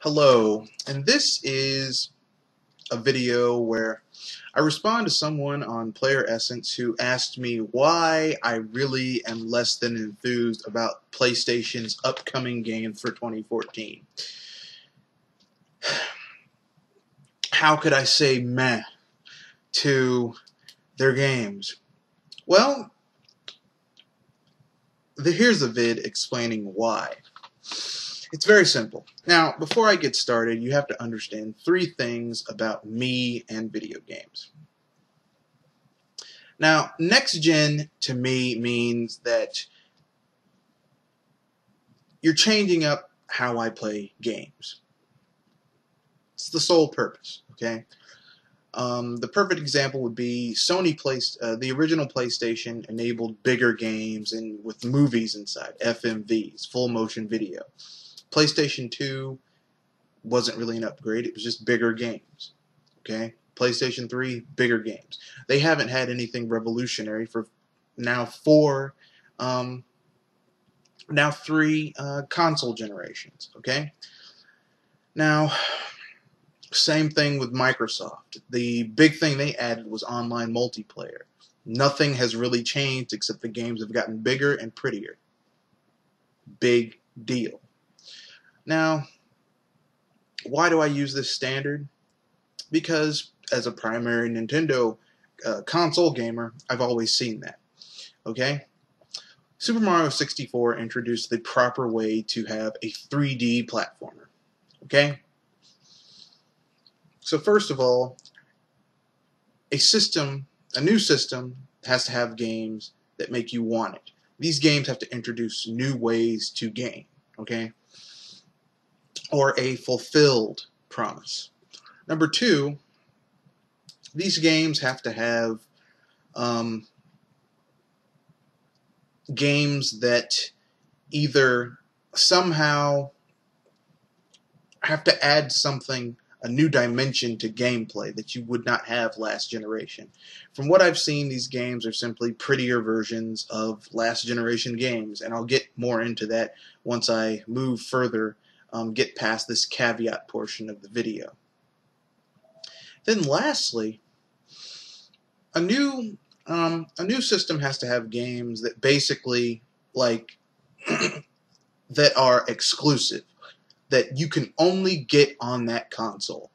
Hello, and this is a video where I respond to someone on Player Essence who asked me why I really am less than enthused about PlayStation's upcoming games for 2014. How could I say meh to their games? Well, here's a vid explaining why. It's very simple. Now, before I get started, you have to understand three things about me and video games. Now, next gen to me means that you're changing up how I play games. It's the sole purpose, okay? The perfect example would be Sony the original PlayStation enabled bigger games and with movies inside, FMVs, full motion video. PlayStation 2 wasn't really an upgrade, it was just bigger games. Okay? PlayStation 3, bigger games. They haven't had anything revolutionary for now three console generations. Okay? Now, same thing with Microsoft. The big thing they added was online multiplayer. Nothing has really changed except the games have gotten bigger and prettier. Big deal. Now, why do I use this standard? Because as a primary Nintendo console gamer, I've always seen that. Okay? Super Mario 64 introduced the proper way to have a 3D platformer. Okay? So first of all, a new system has to have games that make you want it. These games have to introduce new ways to game. Okay? Or a fulfilled promise. Number two, these games have to have games that either somehow have to add something, a new dimension to gameplay that you would not have last generation. From what I've seen, these games are simply prettier versions of last generation games, and I'll get more into that once I move further, get past this caveat portion of the video. Then lastly, a new system has to have games that basically that are exclusive, that you can only get on that console.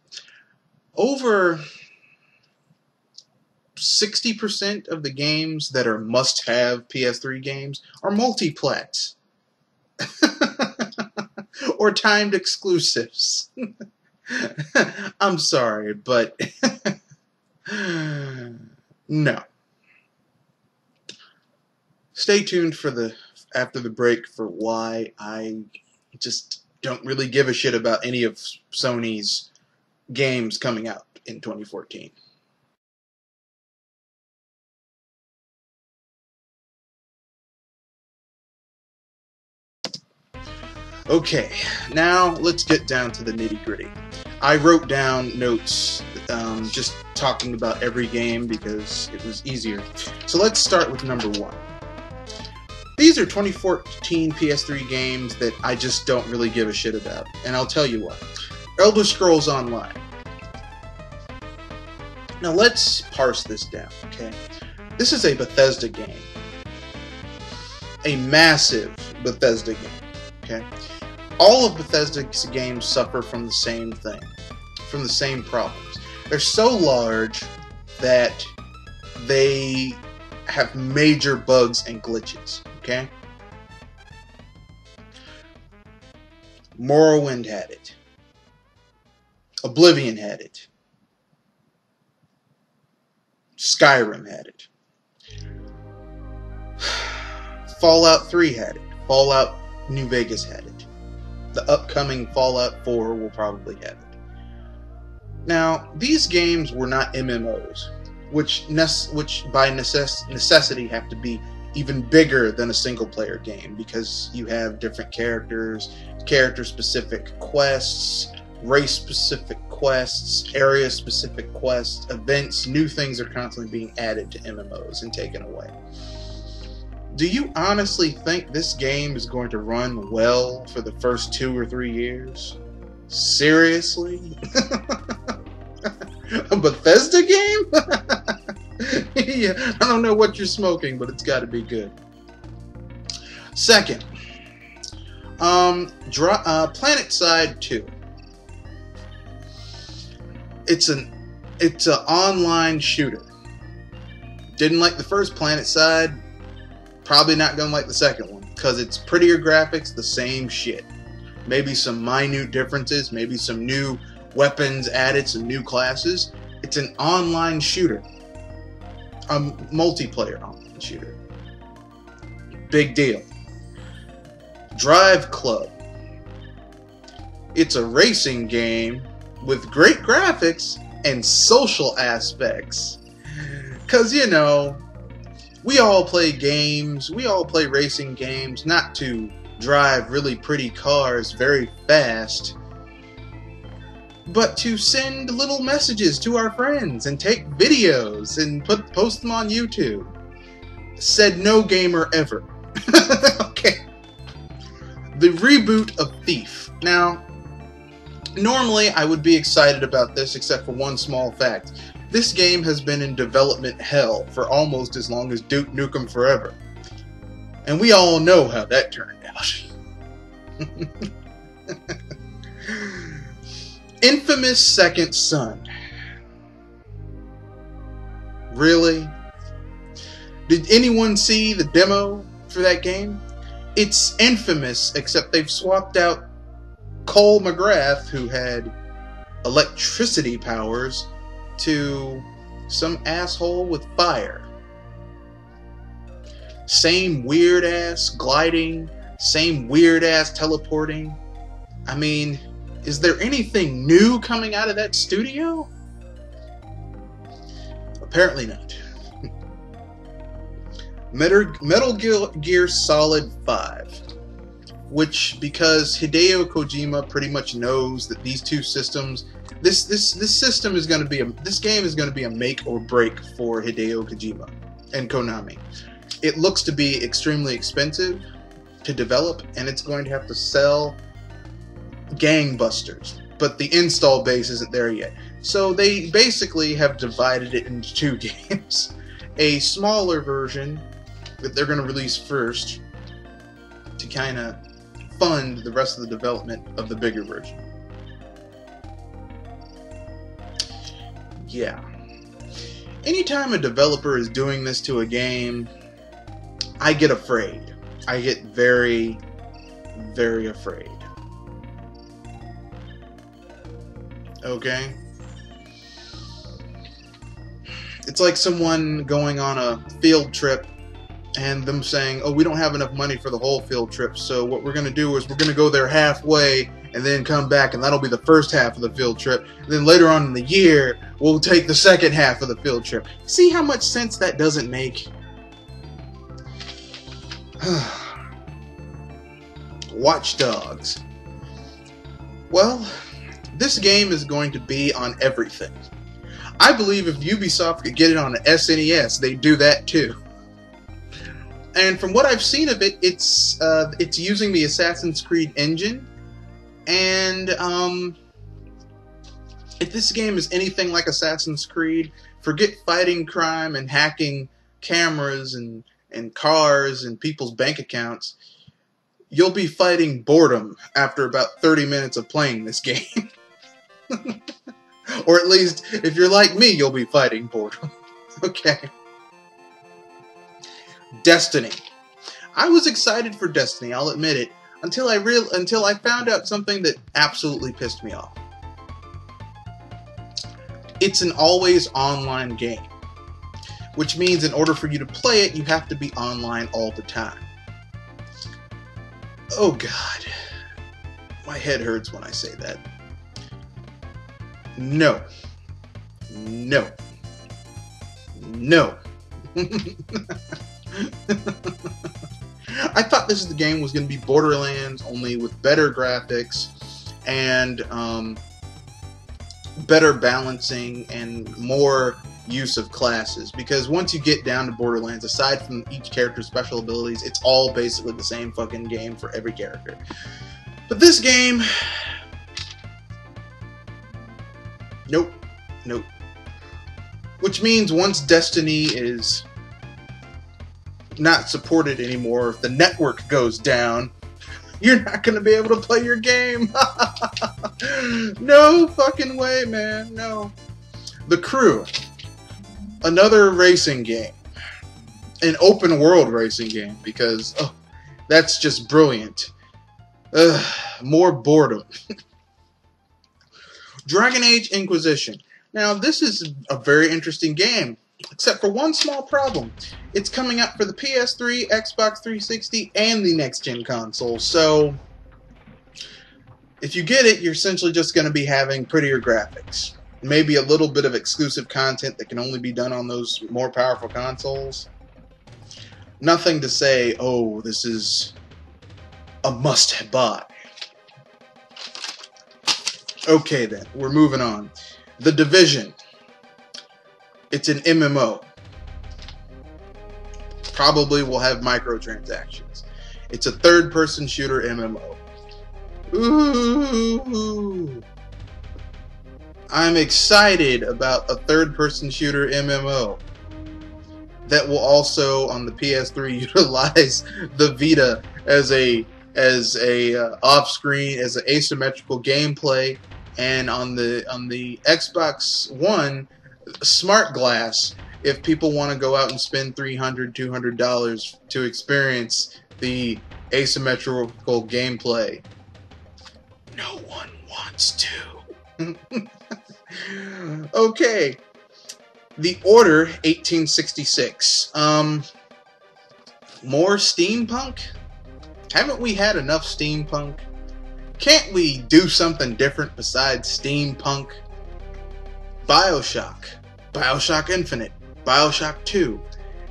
Over 60% of the games that are must-have PS3 games are multiplex or timed exclusives. I'm sorry, but no. Stay tuned for after the break for why I just don't really give a shit about any of Sony's games coming out in 2014. Okay, now let's get down to the nitty-gritty. I wrote down notes just talking about every game because it was easier. So let's start with number one. These are 2014 PS3 games that I just don't really give a shit about, and I'll tell you why. Elder Scrolls Online. Now let's parse this down, okay? This is a Bethesda game. A massive Bethesda game, okay? All of Bethesda's games suffer from the same thing, from the same problems. They're so large that they have major bugs and glitches, okay? Morrowind had it. Oblivion had it. Skyrim had it. Fallout 3 had it. Fallout New Vegas had it. The upcoming Fallout 4 will probably have it. Now, these games were not MMOs, which by necessity have to be even bigger than a single-player game because you have different characters, character-specific quests, race-specific quests, area-specific quests, events, new things are constantly being added to MMOs and taken away. Do you honestly think this game is going to run well for the first 2 or 3 years? Seriously? A Bethesda game? Yeah, I don't know what you're smoking, but it's got to be good. Second, PlanetSide 2. It's an online shooter. Didn't like the first PlanetSide. Probably not gonna like the second one because it's prettier graphics, the same shit. Maybe some minute differences, maybe some new weapons added, some new classes. It's an online shooter. A multiplayer online shooter. Big deal. Drive Club. It's a racing game with great graphics and social aspects. Because, you know, we all play games, we all play racing games, not to drive really pretty cars very fast, but to send little messages to our friends and take videos and post them on YouTube. Said no gamer ever. Okay. The reboot of Thief. Now, normally I would be excited about this except for one small fact. This game has been in development hell for almost as long as Duke Nukem Forever. And we all know how that turned out. Infamous Second Son. Really? Did anyone see the demo for that game? It's infamous, except they've swapped out Cole McGrath, who had electricity powers, to some asshole with fire. Same weird ass gliding, same weird ass teleporting. I mean, is there anything new coming out of that studio? Apparently not. Metal Gear Solid 5. Which, because Hideo Kojima pretty much knows that these two systems, this system is going to be this game is going to be a make or break for Hideo Kojima and Konami. It looks to be extremely expensive to develop, and it's going to have to sell gangbusters. But the install base isn't there yet. So they basically have divided it into two games. A smaller version that they're going to release first to kind of fund the rest of the development of the bigger version. Yeah. Anytime a developer is doing this to a game, I get afraid. I get very, very afraid. Okay? It's like someone going on a field trip and them saying, oh, we don't have enough money for the whole field trip, so what we're going to do is we're going to go there halfway and then come back, and that'll be the first half of the field trip. And then later on in the year, we'll take the second half of the field trip. See how much sense that doesn't make? Watch Dogs. Well, this game is going to be on everything. I believe if Ubisoft could get it on the SNES, they'd do that too. And from what I've seen of it, it's using the Assassin's Creed engine. And if this game is anything like Assassin's Creed, forget fighting crime and hacking cameras and cars and people's bank accounts. You'll be fighting boredom after about 30 minutes of playing this game. Or at least, if you're like me, you'll be fighting boredom. Okay. Destiny. I was excited for Destiny, I'll admit it, until I found out something that absolutely pissed me off. It's an always online game, which means in order for you to play it, you have to be online all the time. Oh God, my head hurts when I say that. No. No. No. I thought this game was going to be Borderlands, only with better graphics and better balancing and more use of classes. Because once you get down to Borderlands, aside from each character's special abilities, it's all basically the same fucking game for every character. But this game, Nope. Which means once Destiny is not supported anymore, if the network goes down, you're not going to be able to play your game. No fucking way, man. No. The Crew. Another racing game. An open world racing game, because that's just brilliant. More boredom. Dragon Age Inquisition. Now, this is a very interesting game, except for one small problem. It's coming out for the PS3, Xbox 360, and the next-gen console, so if you get it, you're essentially just going to be having prettier graphics. Maybe a little bit of exclusive content that can only be done on those more powerful consoles. Nothing to say, oh, this is a must-buy. Okay then, we're moving on. The Division. It's an MMO. Probably will have microtransactions. It's a third-person shooter MMO. Ooh. I'm excited about a third-person shooter MMO that will also, on the PS3, utilize the Vita as a off-screen, as an asymmetrical gameplay, and on the Xbox One, Smart Glass, if people want to go out and spend $300, $200 to experience the asymmetrical gameplay. No one wants to. Okay. The Order 1866. More steampunk? Haven't we had enough steampunk? Can't we do something different besides steampunk? BioShock. BioShock Infinite. BioShock 2.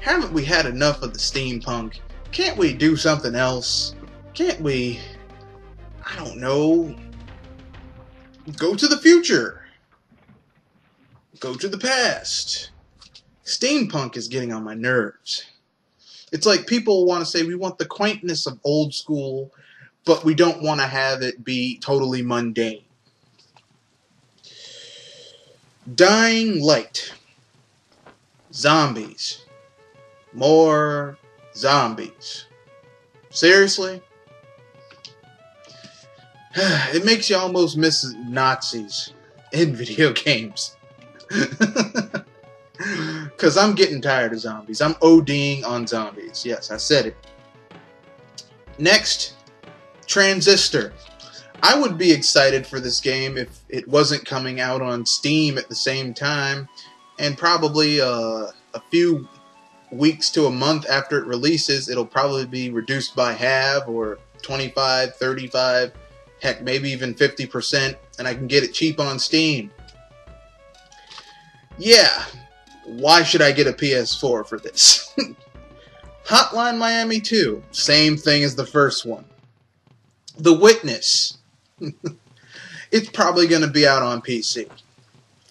Haven't we had enough of the steampunk? Can't we do something else? Can't we, I don't know, go to the future? Go to the past. Steampunk is getting on my nerves. It's like people want to say we want the quaintness of old school, but we don't want to have it be totally mundane. Dying Light. Zombies. More zombies. Seriously? It makes you almost miss Nazis in video games. Because I'm getting tired of zombies. I'm ODing on zombies. Yes, I said it. Next, Transistor. I would be excited for this game if it wasn't coming out on Steam at the same time, and probably a few weeks to a month after it releases, it'll probably be reduced by half, or 25, 35, heck, maybe even 50%, and I can get it cheap on Steam. Yeah, why should I get a PS4 for this? Hotline Miami 2, same thing as the first one. The Witness. It's probably going to be out on PC.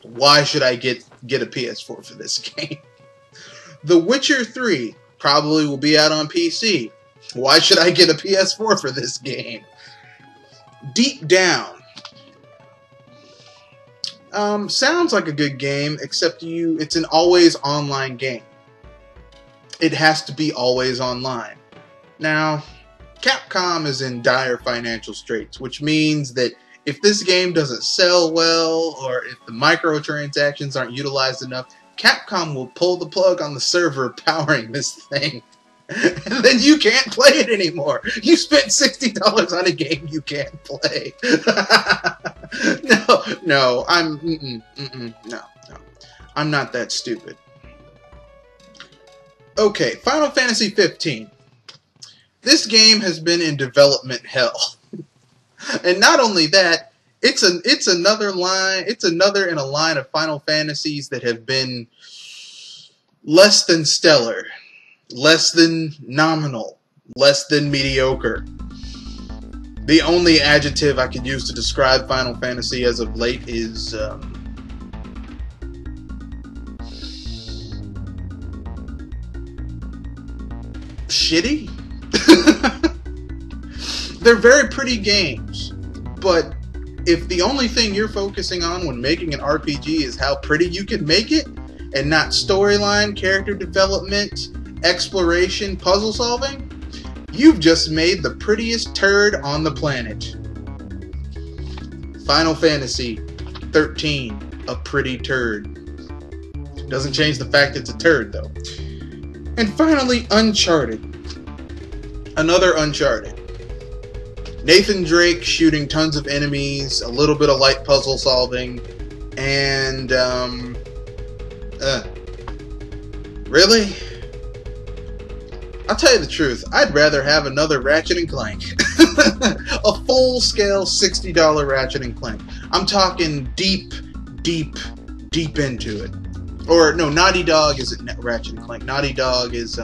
Why should I get a PS4 for this game? The Witcher 3 probably will be out on PC. Why should I get a PS4 for this game? Deep Down. Sounds like a good game, except it's an always online game. It has to be always online. Now, Capcom is in dire financial straits, which means that if this game doesn't sell well, or if the microtransactions aren't utilized enough, Capcom will pull the plug on the server powering this thing. And then you can't play it anymore. You spent $60 on a game you can't play. No, no. I'm not that stupid. Okay, Final Fantasy 15. This game has been in development hell. And not only that, it's another in a line of Final Fantasies that have been less than stellar, less than nominal, less than mediocre. The only adjective I could use to describe Final Fantasy as of late is shitty. They're very pretty games, but if the only thing you're focusing on when making an RPG is how pretty you can make it, and not storyline, character development, exploration, puzzle solving, you've just made the prettiest turd on the planet. Final Fantasy 13, a pretty turd. Doesn't change the fact it's a turd, though. And finally, Uncharted. Another Uncharted. Nathan Drake shooting tons of enemies, a little bit of light puzzle solving, and, really? I'll tell you the truth, I'd rather have another Ratchet & Clank. A full-scale $60 Ratchet & Clank. I'm talking deep, deep, deep into it. Or, no, Naughty Dog isn't Ratchet & Clank. Naughty Dog is,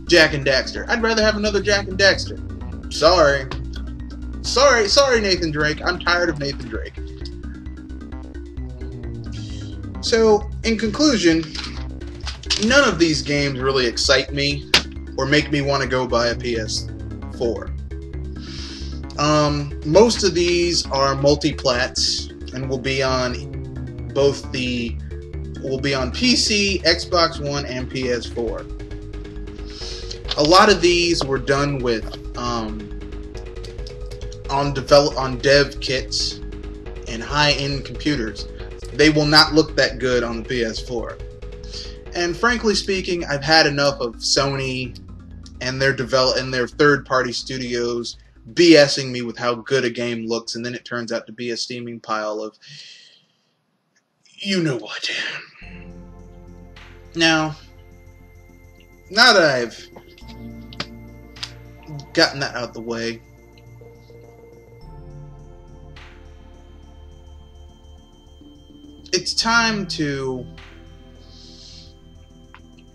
Jak and Daxter. I'd rather have another Jak and Daxter. Sorry, Nathan Drake. I'm tired of Nathan Drake. So, in conclusion, none of these games really excite me or make me want to go buy a PS4. Most of these are multi-plats and will be on PC, Xbox One, and PS4. A lot of these were done with on dev kits and high-end computers. They will not look that good on the PS4. And frankly speaking, I've had enough of Sony and their third-party studios BSing me with how good a game looks, and then it turns out to be a steaming pile of you know what. Now that I've gotten that out of the way, it's time to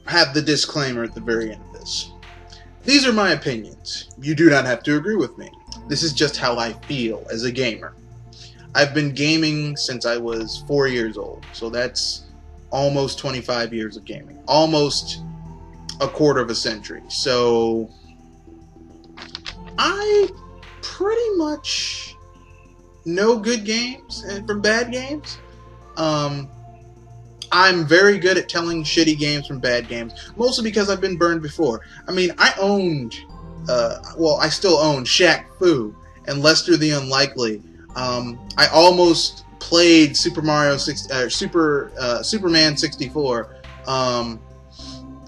have the disclaimer at the very end of this. These are my opinions. You do not have to agree with me. This is just how I feel as a gamer. I've been gaming since I was 4 years old, so that's almost 25 years of gaming. Almost a quarter of a century. So I pretty much know good games from bad games. I'm very good at telling shitty games from bad games, mostly because I've been burned before. I mean, I owned, I still own Shaq Fu and Lester the Unlikely. I almost played Superman 64.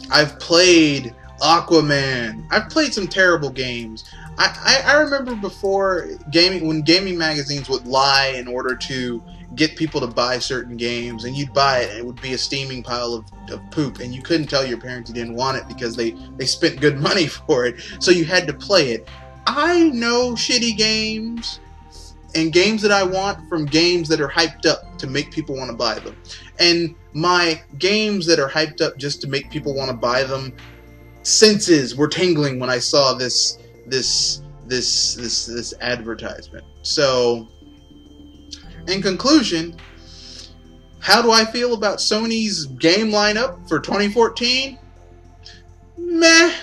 I've played Aquaman. I've played some terrible games. I remember before when gaming magazines would lie in order to get people to buy certain games, and you'd buy it and it would be a steaming pile of poop, and you couldn't tell your parents you didn't want it because they spent good money for it, so you had to play it. I know shitty games and games that I want from games that are hyped up to make people want to buy them. And my games that are hyped up just to make people want to buy them, senses were tingling when I saw this advertisement. So, in conclusion, how do I feel about Sony's game lineup for 2014? Meh.